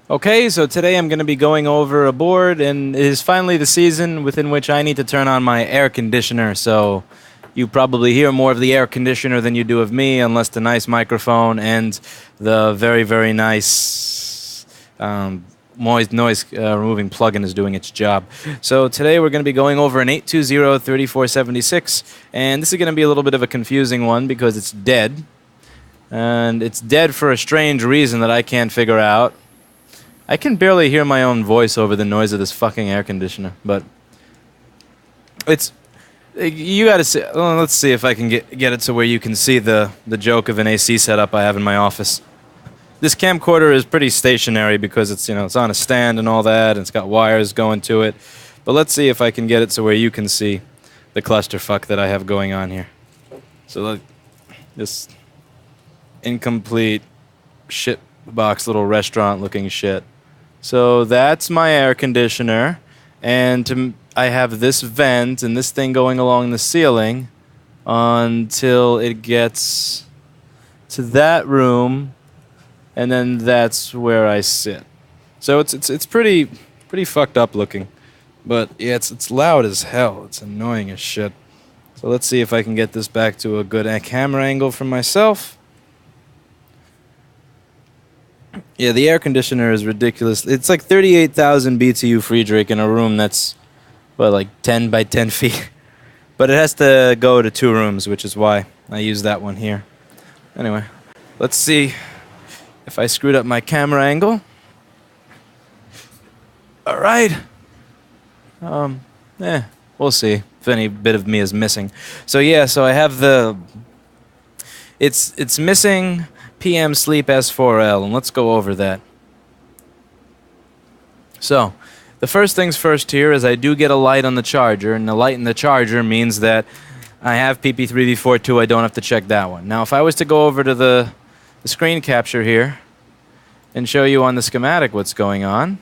Okay, so today I'm going to be going over a board, and it is finally the season within which I need to turn on my air conditioner. So you probably hear more of the air conditioner than you do of me, unless the nice microphone and the very, very nice noise removing plugin is doing its job. So today we're going to be going over an 820-3476, and this is going to be a little bit of a confusing one because it's dead. And it's dead for a strange reason that I can't figure out. I can barely hear my own voice over the noise of this fucking air conditioner, but it's you got to see. Well, let's see if I can get it to where you can see the joke of an AC setup I have in my office. This camcorder is pretty stationary because it's it's on a stand and all that, and it's got wires going to it. But let's see if I can get it to where you can see the clusterfuck that I have going on here. So look, this incomplete shit box little restaurant looking shit. So that's my air conditioner, and I have this vent and this thing going along the ceiling until it gets to that room, and then that's where I sit. So it's pretty fucked up looking, but yeah, it's loud as hell. It's annoying as shit. So let's see if I can get this back to a good camera angle for myself. Yeah, the air conditioner is ridiculous. It's like 38,000 BTU free drake in a room that's, well, like 10 by 10 feet. But it has to go to 2 rooms, which is why I use that one here. Anyway, let's see if I screwed up my camera angle. All right. We'll see if any bit of me is missing. So yeah, so I have it's missing PM Sleep S4L, and let's go over that. So, the first things first here is I do get a light on the charger, and the light in the charger means that I have PP3V42, I don't have to check that one. Now, if I was to go over to the screen capture here and show you on the schematic what's going on,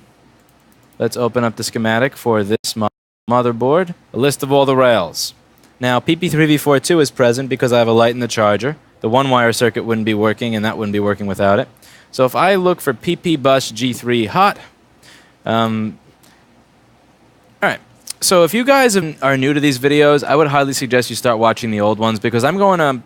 let's open up the schematic for this motherboard, a list of all the rails. Now, PP3V42 is present because I have a light in the charger. The one-wire circuit wouldn't be working, and that wouldn't be working without it. So if I look for PP bus G3 hot, all right. So if you guys are new to these videos, I would highly suggest you start watching the old ones because I'm going to,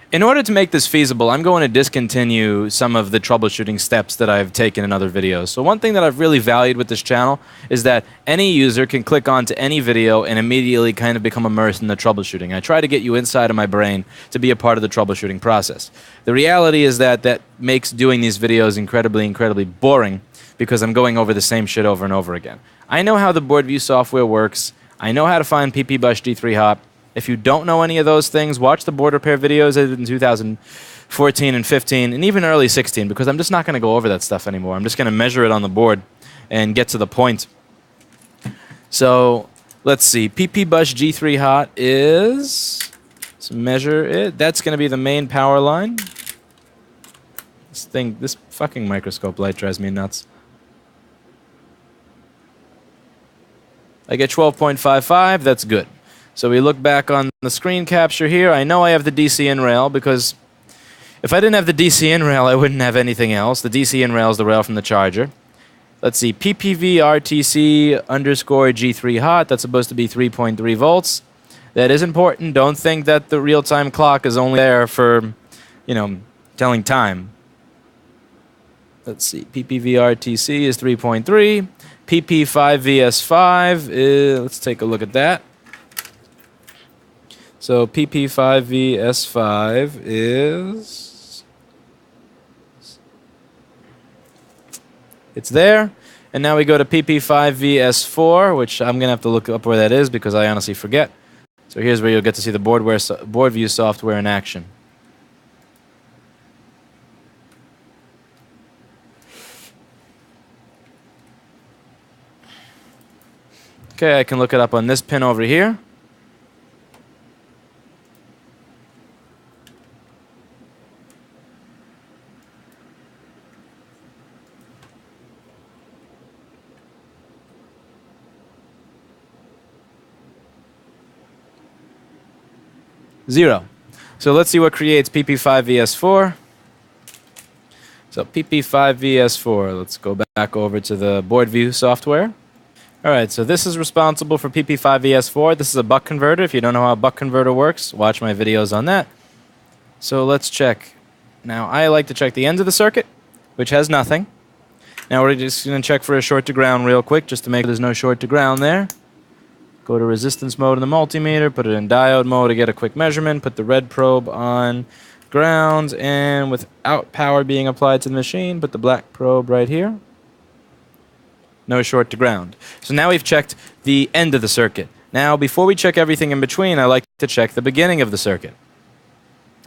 in order to make this feasible, I'm going to discontinue some of the troubleshooting steps that I've taken in other videos. So one thing that I've really valued with this channel is that any user can click onto any video and immediately kind of become immersed in the troubleshooting. I try to get you inside of my brain to be a part of the troubleshooting process. The reality is that makes doing these videos incredibly boring because I'm going over the same shit over and over again. I know how the board view software works. I know how to find PP bus G3 hot. If you don't know any of those things, watch the board repair videos I did in 2014 and 15 and even early 16 because I'm just not going to go over that stuff anymore. I'm just going to measure it on the board and get to the point. So let's see. PP bus G3 hot is, let's measure it. That's going to be the main power line. This fucking microscope light drives me nuts. I get 12.55. That's good. So we look back on the screen capture here. I know I have the DC in rail because if I didn't have the DC in rail, I wouldn't have anything else. The DC in rail is the rail from the charger. Let's see, PPV RTC underscore G3 hot. That's supposed to be 3.3 volts. That is important. Don't think that the real-time clock is only there for, telling time. Let's see, PPV RTC is 3.3. PP5VS5 is, let's take a look at that. So PP5VS5 is, it's there. And now we go to PP5VS4, which I'm going to have to look up where that is because I honestly forget. So here's where you'll get to see the board view software in action. Okay, I can look it up on this pin over here. Zero. So let's see what creates PP5VS4. So PP5VS4, let's go back over to the board view software. Alright, so this is responsible for PP5VS4. This is a buck converter. If you don't know how a buck converter works, watch my videos on that. So let's check. Now, I like to check the ends of the circuit, which has nothing. Now we're just going to check for a short to ground real quick, just to make sure there's no short to ground there. Go to resistance mode in the multimeter, put it in diode mode to get a quick measurement, put the red probe on ground, and without power being applied to the machine, put the black probe right here. No short to ground. So now we've checked the end of the circuit. Now, before we check everything in between, I like to check the beginning of the circuit.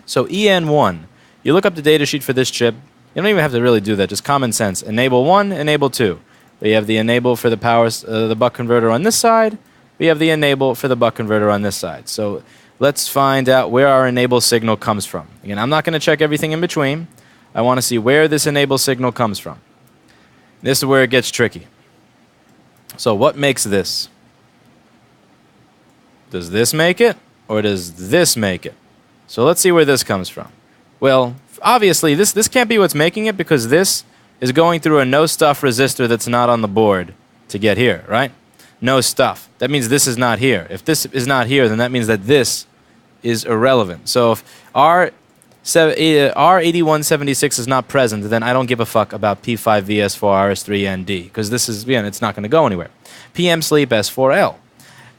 So EN1, you look up the datasheet for this chip. You don't even have to really do that, just common sense. Enable 1, enable 2. We have the enable for the power, the buck converter on this side. We have the enable for the buck converter on this side. So let's find out where our enable signal comes from. Again, I'm not going to check everything in between. I want to see where this enable signal comes from. This is where it gets tricky. So what makes this? Does this make it, or does this make it? So let's see where this comes from. Well, obviously, this can't be what's making it, because this is going through a no-stuff resistor that's not on the board to get here, right? No stuff. That means this is not here. If this is not here, then that means that this is irrelevant. So if R8176 is not present, then I don't give a fuck about P5VS4, RS3ND, because this is, again, it's not going to go anywhere. PM sleep S4L.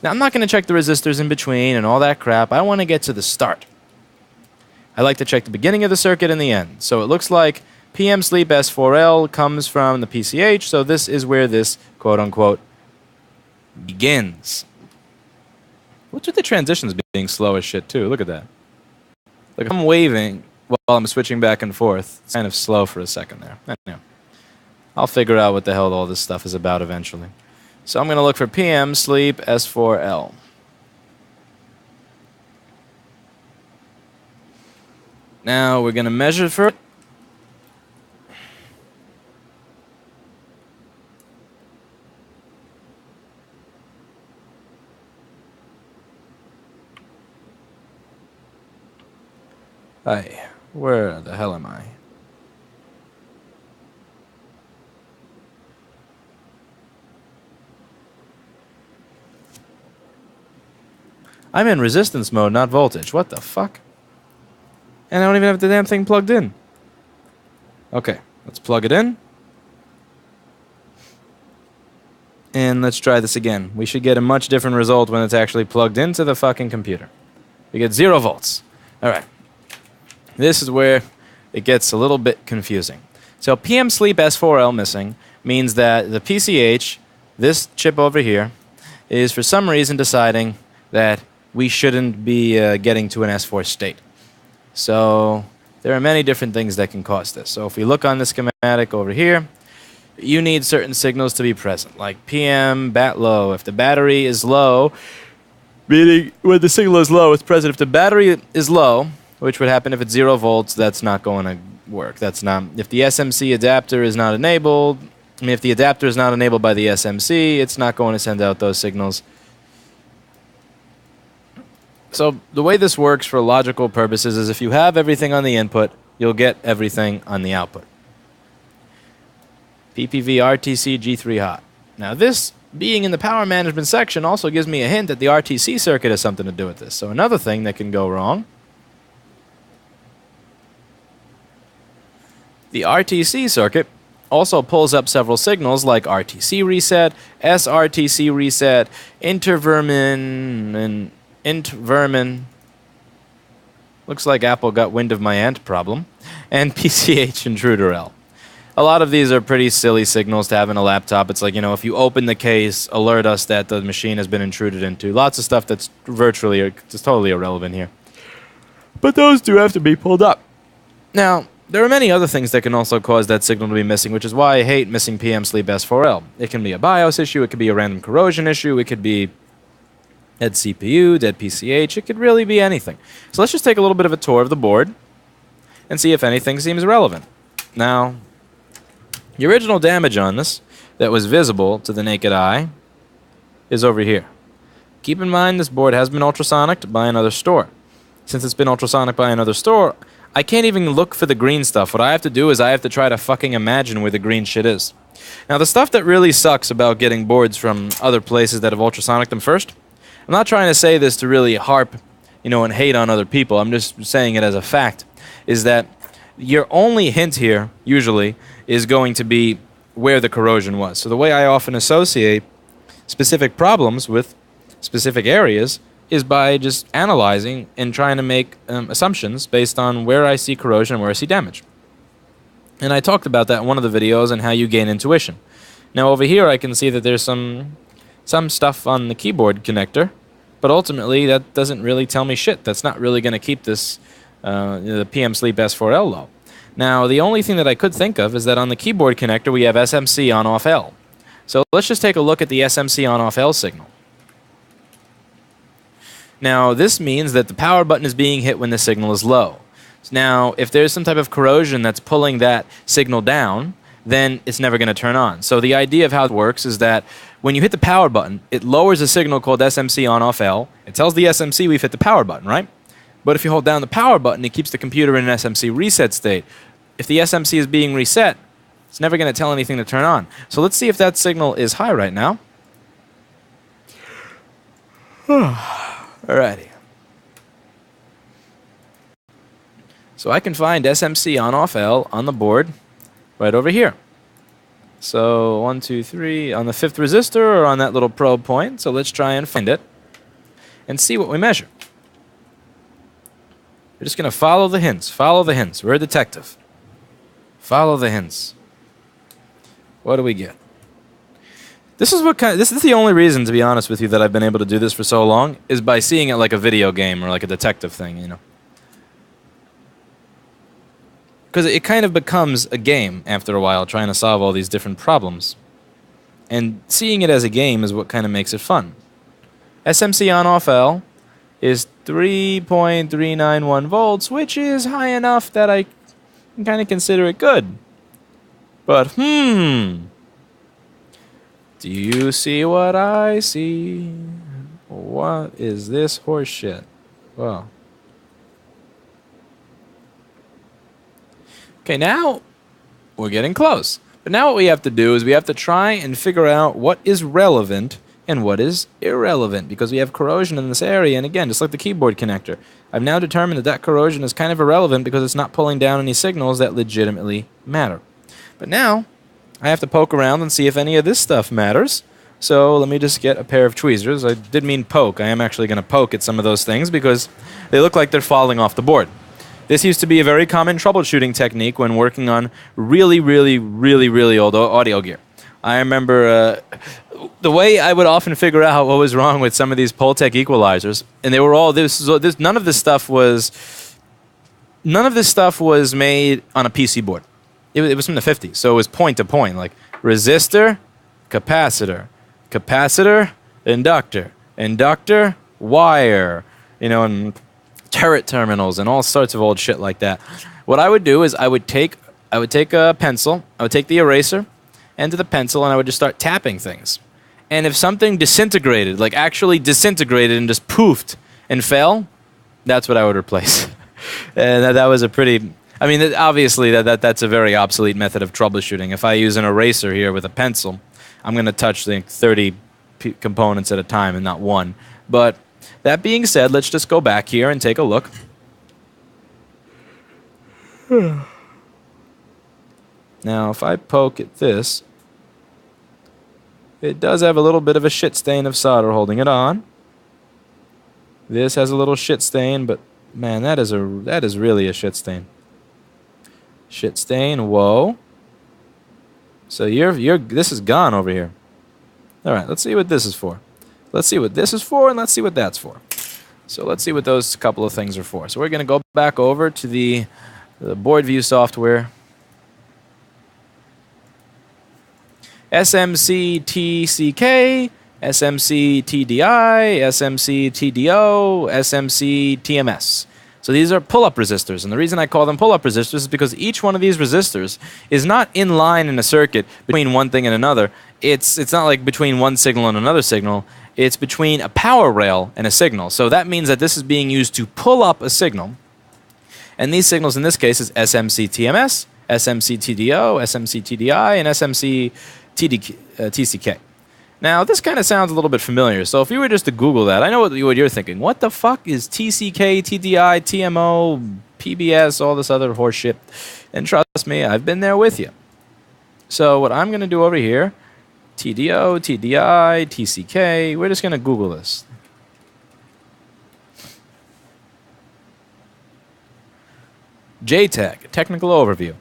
Now, I'm not going to check the resistors in between and all that crap. I want to get to the start. I like to check the beginning of the circuit and the end. So it looks like PM sleep S4L comes from the PCH, so this is where this, quote-unquote, begins. What's with the transitions being slow as shit, too? Look at that. Like, I'm waving while I'm switching back and forth. It's kind of slow for a second there. Anyway, I'll figure out what the hell all this stuff is about eventually. So I'm going to look for PM sleep S4L. Now we're going to measure for it. Hey, where the hell am I? I'm in resistance mode, not voltage. What the fuck? And I don't even have the damn thing plugged in. Okay, let's plug it in. And let's try this again. We should get a much different result when it's actually plugged into the fucking computer. We get 0 volts. Alright. This is where it gets a little bit confusing. So PM sleep S4L missing means that the PCH, this chip over here, is for some reason deciding that we shouldn't be getting to an S4 state. So there are many different things that can cause this. So if we look on the schematic over here, you need certain signals to be present, like PM bat low. If the battery is low, meaning when the signal is low, it's present. If the battery is low, which would happen if it's 0 volts, that's not going to work. That's not. If the SMC adapter is not enabled, I mean, if the adapter is not enabled by the SMC, it's not going to send out those signals. So the way this works for logical purposes is if you have everything on the input, you'll get everything on the output. PPV RTC G3 hot. Now this, being in the power management section, also gives me a hint that the RTC circuit has something to do with this. So another thing that can go wrong, the RTC circuit also pulls up several signals like RTC reset, SRTC reset, intervermin, and int-vermin. Looks like Apple got wind of my ant problem. And PCH intruder L. A lot of these are pretty silly signals to have in a laptop. It's like, you know, if you open the case, alert us that the machine has been intruded into. Lots of stuff that's virtually, just totally irrelevant here. But those do have to be pulled up. Now, there are many other things that can also cause that signal to be missing, which is why I hate missing PM sleep S4L. It can be a BIOS issue, it could be a random corrosion issue, it could be dead CPU, dead PCH, it could really be anything. So let's just take a little bit of a tour of the board and see if anything seems relevant. Now, the original damage on this that was visible to the naked eye is over here. Keep in mind this board has been ultrasonicked by another store. Since it's been ultrasonic by another store, I can't even look for the green stuff. What I have to do is I have to try to fucking imagine where the green shit is. Now, the stuff that really sucks about getting boards from other places that have ultrasonic them first, I'm not trying to say this to really harp, and hate on other people. I'm just saying it as a fact, is that your only hint here, usually, is going to be where the corrosion was. So the way I often associate specific problems with specific areas is by just analyzing and trying to make assumptions based on where I see corrosion and where I see damage. And I talked about that in one of the videos and how you gain intuition. Now over here I can see that there's some stuff on the keyboard connector, but ultimately that doesn't really tell me shit. That's not really going to keep this the PM Sleep S4L low. Now the only thing that I could think of is that on the keyboard connector we have SMC on-off L. So let's just take a look at the SMC on-off L signal. Now this means that the power button is being hit when the signal is low. Now, if there's some type of corrosion that's pulling that signal down, then it's never going to turn on. So the idea of how it works is that when you hit the power button, it lowers a signal called SMC on-off L. It tells the SMC we've hit the power button, right? But if you hold down the power button, it keeps the computer in an SMC reset state. If the SMC is being reset, it's never going to tell anything to turn on. So let's see if that signal is high right now. Alrighty. So I can find SMC on-off L on the board right over here. So 1, 2, 3 on the 5th resistor or on that little probe point. So let's try and find it and see what we measure. We're just going to follow the hints. Follow the hints. We're a detective. Follow the hints. What do we get? This is the only reason, to be honest with you, that I've been able to do this for so long is by seeing it like a video game or like a detective thing, Because it kind of becomes a game after a while, trying to solve all these different problems. And seeing it as a game is what kind of makes it fun. SMC on-off L is 3.391 volts, which is high enough that I can kind of consider it good. But, do you see what I see? What is this horse shit? Well. Okay, now we're getting close. But now what we have to do is we have to try and figure out what is relevant and what is irrelevant, because we have corrosion in this area, and again, just like the keyboard connector, I've now determined that that corrosion is kind of irrelevant because it's not pulling down any signals that legitimately matter. But now I have to poke around and see if any of this stuff matters. So let me just get a pair of tweezers. I did mean poke. I am actually going to poke at some of those things because they look like they're falling off the board. This used to be a very common troubleshooting technique when working on really old audio gear. I remember the way I would often figure out what was wrong with some of these Pultec equalizers, and they were all none of this stuff was made on a PC board. It was from the 50s, so it was point to point, like resistor, capacitor, capacitor, inductor, inductor, wire, and turret terminals and all sorts of old shit like that. What I would do is I would take a pencil, I would take the eraser, end of the pencil, and I would just start tapping things. And if something disintegrated, like actually disintegrated and just poofed and fell, that's what I would replace. And that was a pretty... I mean, obviously that's a very obsolete method of troubleshooting. If I use an eraser here with a pencil, I'm going to touch like 30 components at a time and not one. But that being said, let's just go back here and take a look. Now, if I poke at this, it does have a little bit of a shit stain of solder holding it on. This has a little shit stain, but man, that is really a shit stain. Shit stain, whoa. So this is gone over here. All right, let's see what this is for. Let's see what this is for, and let's see what that's for. So let's see what those couple of things are for. So we're going to go back over to the board view software. SMC TCK, SMC TDI, SMC TDO, SMC TMS. So these are pull-up resistors, and the reason I call them pull-up resistors is because each one of these resistors is not in line in a circuit between one thing and another. It's not like between one signal and another signal. It's between a power rail and a signal. So that means that this is being used to pull up a signal. And these signals in this case is SMC TMS, SMC TDO, SMC TDI, and SMC TCK. Now, this kind of sounds a little bit familiar, so if you were just to Google that, I know what you're thinking. What the fuck is TCK, TDI, TMO, PBS, all this other horse shit? And trust me, I've been there with you. So what I'm going to do over here, TDO, TDI, TCK, we're just going to Google this. JTAG, technical overview.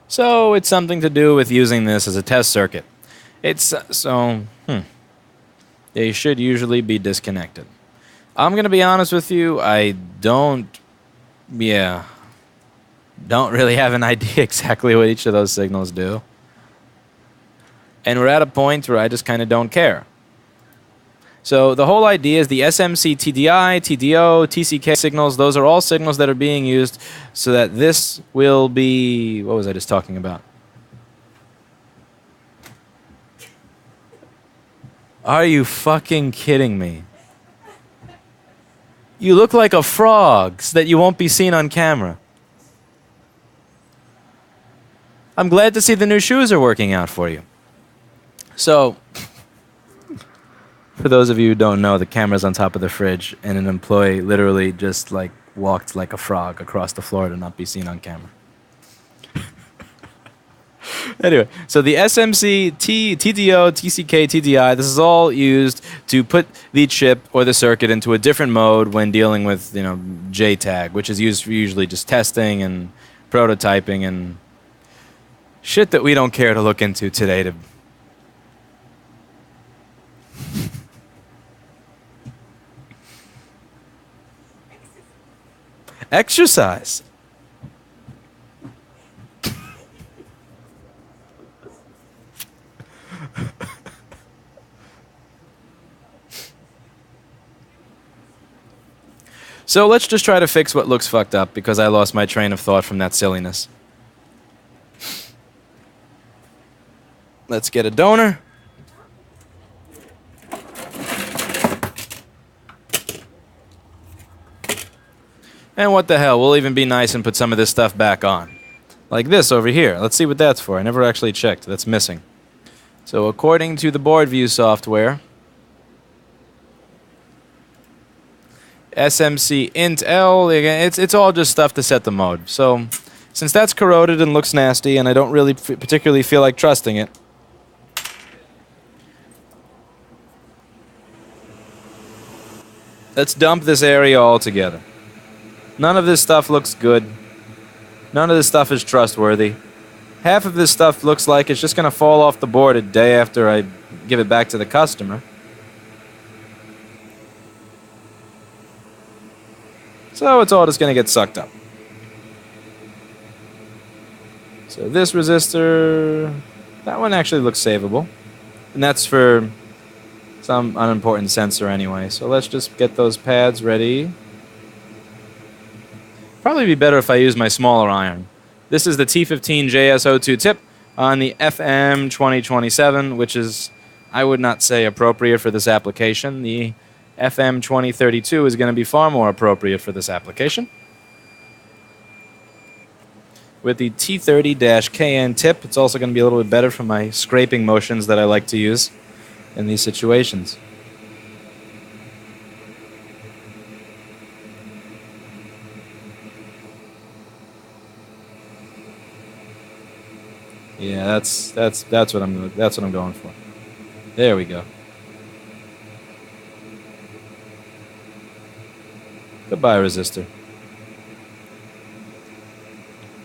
So it's something to do with using this as a test circuit. They should usually be disconnected. I'm going to be honest with you, I don't really have an idea exactly what each of those signals do. And we're at a point where I just kind of don't care. So the whole idea is the SMC TDI, TDO, TCK signals, those are all signals that are being used so that this will be... What was I just talking about? Are you fucking kidding me? You look like a frog so that you won't be seen on camera. I'm glad to see the new shoes are working out for you. So... For those of you who don't know, the camera's on top of the fridge, and an employee literally just like walked like a frog across the floor to not be seen on camera. Anyway, so the SMC, TDO, TCK, TDI, this is all used to put the chip or the circuit into a different mode when dealing with, JTAG, which is used for usually just testing and prototyping and shit that we don't care to look into today to... Exercise. So let's just try to fix what looks fucked up because I lost my train of thought from that silliness. Let's get a donor. And what the hell, we'll even be nice and put some of this stuff back on. Like this over here. Let's see what that's for. I never actually checked. That's missing. So according to the board view software, SMC int L, it's all just stuff to set the mode. So since that's corroded and looks nasty and I don't really particularly feel like trusting it, let's dump this area altogether. None of this stuff looks good. None of this stuff is trustworthy. Half of this stuff looks like it's just going to fall off the board a day after I give it back to the customer. So it's all just going to get sucked up. So this resistor, that one actually looks savable. And that's for some unimportant sensor anyway. So let's just get those pads ready. Probably be better if I use my smaller iron. This is the T15 JSO2 tip on the FM 2027, which is, I would not say appropriate for this application. The FM 2032 is going to be far more appropriate for this application. With the T30-KN tip, it's also going to be a little bit better for my scraping motions that I like to use in these situations. Yeah, that's what I'm going for. There we go. Goodbye, resistor.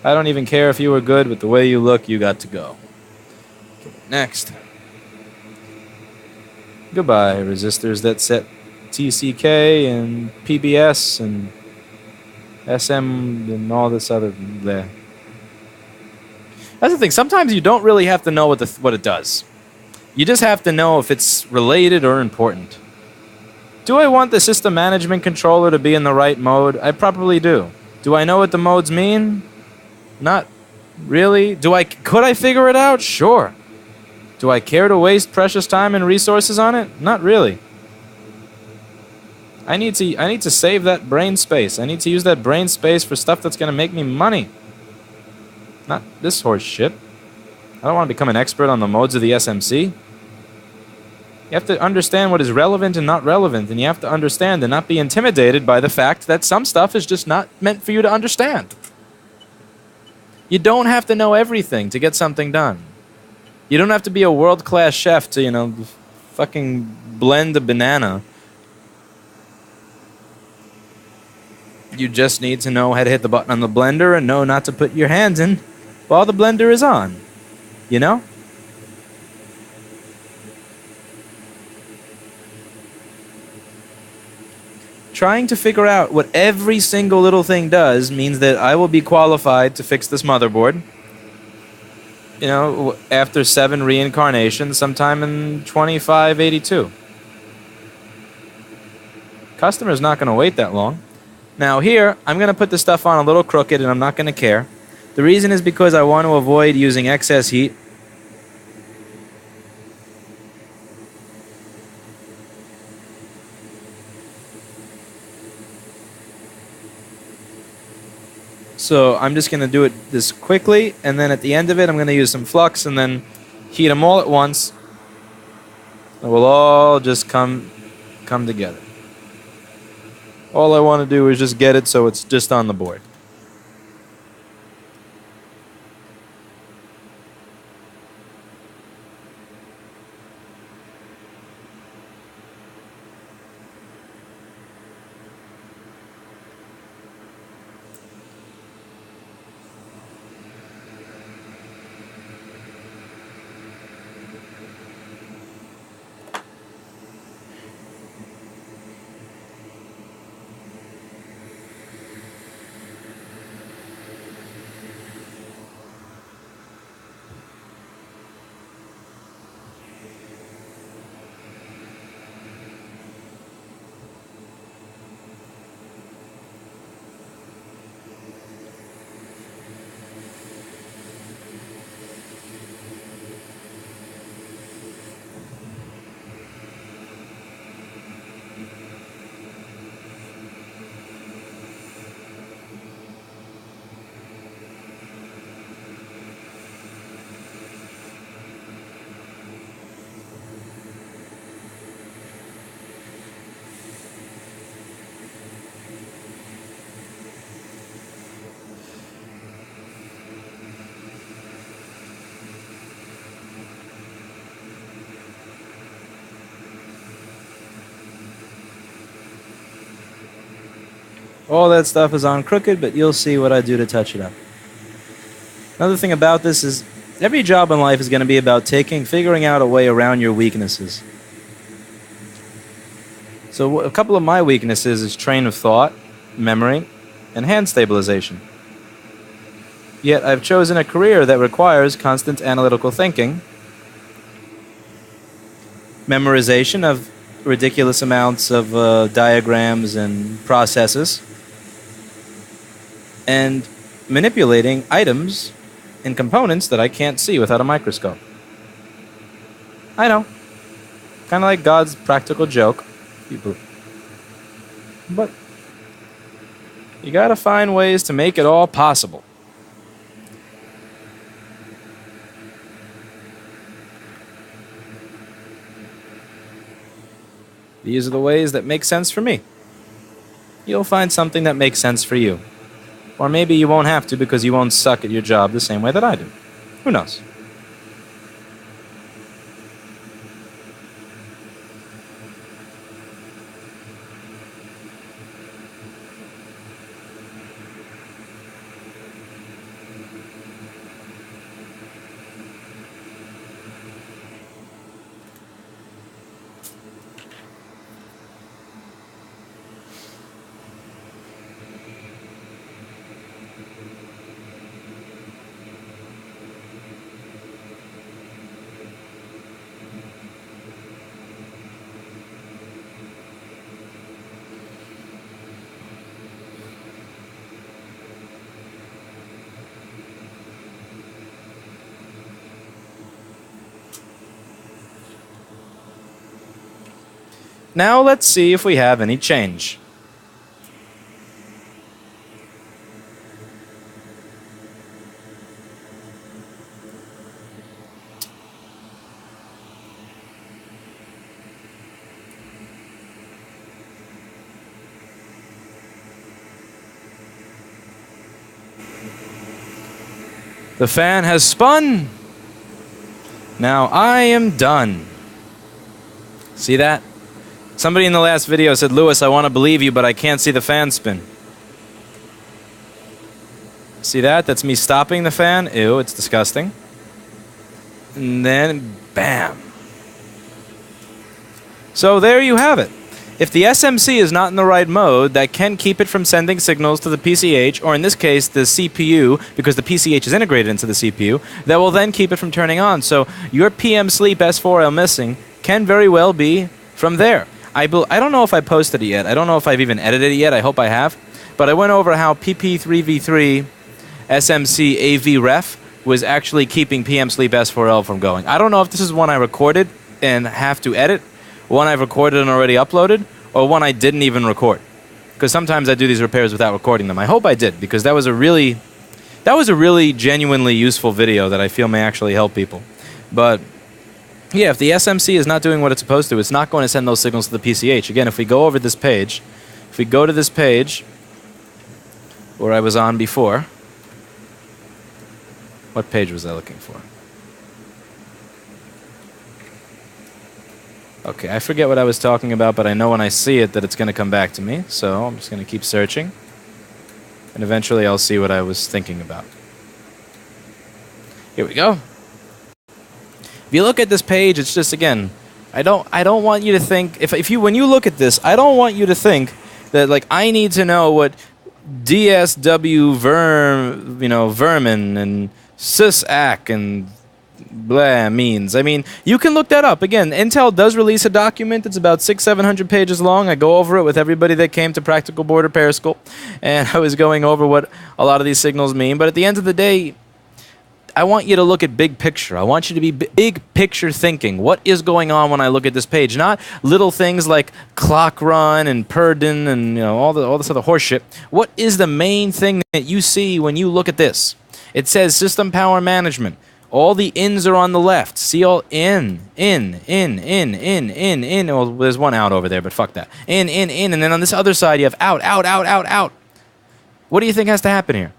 I don't even care if you were good, with the way you look, you got to go. Okay, next. Goodbye, resistors that set TCK and PBS and SM and all this other there. That's the thing. Sometimes you don't really have to know what it does. You just have to know if it's related or important. Do I want the system management controller to be in the right mode? I probably do. Do I know what the modes mean? Not Really? Could I figure it out? Sure. Do I care to waste precious time and resources on it? Not really. I need to save that brain space. I need to use that brain space for stuff that's going to make me money. Not this horse shit. I don't want to become an expert on the modes of the SMC. You have to understand what is relevant and not relevant, and you have to understand and not be intimidated by the fact that some stuff is just not meant for you to understand. You don't have to know everything to get something done. You don't have to be a world-class chef to, fucking blend a banana. You just need to know how to hit the button on the blender and know not to put your hands in while the blender is on. You know? Trying to figure out what every single little thing does means that I will be qualified to fix this motherboard. After 7 reincarnations, sometime in 2582. Customer's not going to wait that long. Now here, I'm going to put the stuff on a little crooked and I'm not going to care. The reason is because I want to avoid using excess heat. So I'm just going to do it this quickly, and then at the end of it, I'm going to use some flux and then heat them all at once. It will all just come together. All I want to do is just get it so it's just on the board. All that stuff is on crooked, but you'll see what I do to touch it up. Another thing about this is every job in life is going to be about figuring out a way around your weaknesses. So a couple of my weaknesses is train of thought, memory, and hand stabilization. Yet I've chosen a career that requires constant analytical thinking, memorization of ridiculous amounts of diagrams and processes, and manipulating items and components that I can't see without a microscope. I know. Kind of like God's practical joke. But you gotta find ways to make it all possible. These are the ways that make sense for me. You'll find something that makes sense for you. Or maybe you won't have to because you won't suck at your job the same way that I do. Who knows? Now let's see if we have any change. The fan has spun. Now I am done. See that? Somebody in the last video said, Lewis, I want to believe you, but I can't see the fan spin. See that? That's me stopping the fan. Ew, it's disgusting. And then, bam. So there you have it. If the SMC is not in the right mode, that can keep it from sending signals to the PCH, or in this case, the CPU, because the PCH is integrated into the CPU, that will then keep it from turning on. So your PM sleep S4L missing can very well be from there. I don't know if I posted it yet. I don't know if I've even edited it yet. I hope I have. But I went over how PP3V3 SMC AV ref was actually keeping PM sleep S4L from going. I don't know if this is one I recorded and have to edit, one I've recorded and already uploaded, or one I didn't even record. Because sometimes I do these repairs without recording them. I hope I did, because that was a really genuinely useful video that I feel may actually help people. But yeah, if the SMC is not doing what it's supposed to, it's not going to send those signals to the PCH. Again, if we go over this page, if we go to this page where I was on before, what page was I looking for? Okay, I forget what I was talking about, but I know when I see it that it's going to come back to me. So I'm just going to keep searching. And eventually I'll see what I was thinking about. Here we go. If you look at this page, it's just, again, I don't want you to think, when you look at this, I don't want you to think that, like, I need to know what DSW vermin and sysac and blah means. I mean, you can look that up. Again, Intel does release a document. It's about 600-700 pages long. I go over it with everybody that came to Practical Board Repair School, and I was going over what a lot of these signals mean. But at the end of the day, I want you to look at big picture. I want you to be big picture thinking. What is going on when I look at this page? Not little things like clock run and Purdon and all this other horse shit. What is the main thing that you see when you look at this? It says system power management. All the ins are on the left. See all in. Well, there's one out over there, but fuck that. In. And then on this other side, you have out. What do you think has to happen here?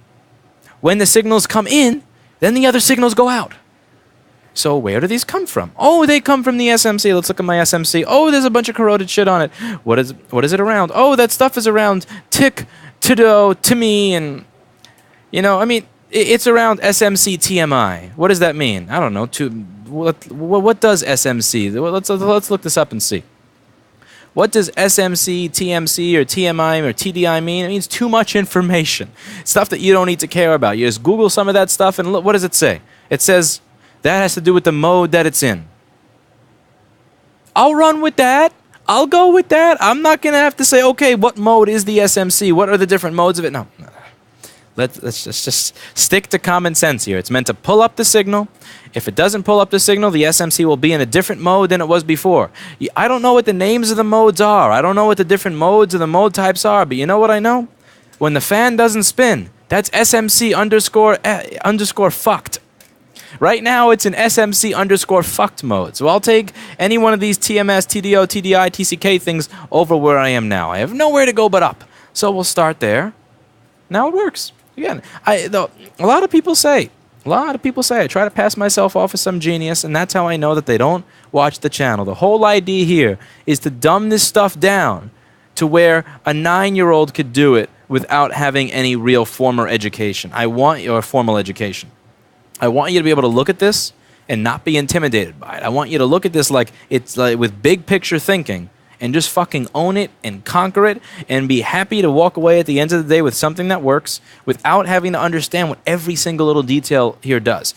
When the signals come in, then the other signals go out. So where do these come from? Oh, they come from the SMC. Let's look at my SMC. Oh, there's a bunch of corroded shit on it. What is it around? Oh, that stuff is around tick, to-do, to me, and, I mean, it's around SMC TMI. What does that mean? I don't know. What does SMC? Let's look this up and see. What does SMC, TMC, or TMI, or TDI mean? It means too much information. Stuff that you don't need to care about. You just Google some of that stuff, and look, what does it say? It says that has to do with the mode that it's in. I'll run with that. I'll go with that. I'm not going to have to say, okay, what mode is the SMC? What are the different modes of it? No. Let's just stick to common sense here. It's meant to pull up the signal. If it doesn't pull up the signal, the SMC will be in a different mode than it was before. I don't know what the names of the modes are. I don't know what the different modes of the mode types are, but you know what I know? When the fan doesn't spin, that's SMC underscore fucked. Right now, it's an SMC underscore fucked mode. So I'll take any one of these TMS, TDO, TDI, TCK things over where I am now. I have nowhere to go but up. So we'll start there. Now it works. Again, a lot of people say I try to pass myself off as some genius, and that's how I know that they don't watch the channel. The whole idea here is to dumb this stuff down to where a 9-year-old could do it without having any real formal education. I want you to be able to look at this and not be intimidated by it. I want you to look at this like it's like with big picture thinking, and just fucking own it and conquer it and be happy to walk away at the end of the day with something that works without having to understand what every single little detail here does.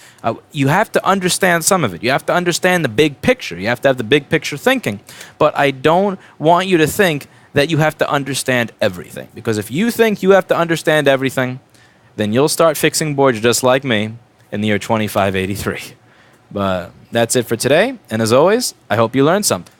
You have to understand some of it. You have to understand the big picture. You have to have the big picture thinking. But I don't want you to think that you have to understand everything. Because if you think you have to understand everything, then you'll start fixing boards just like me in the year 2583. But that's it for today. And as always, I hope you learned something.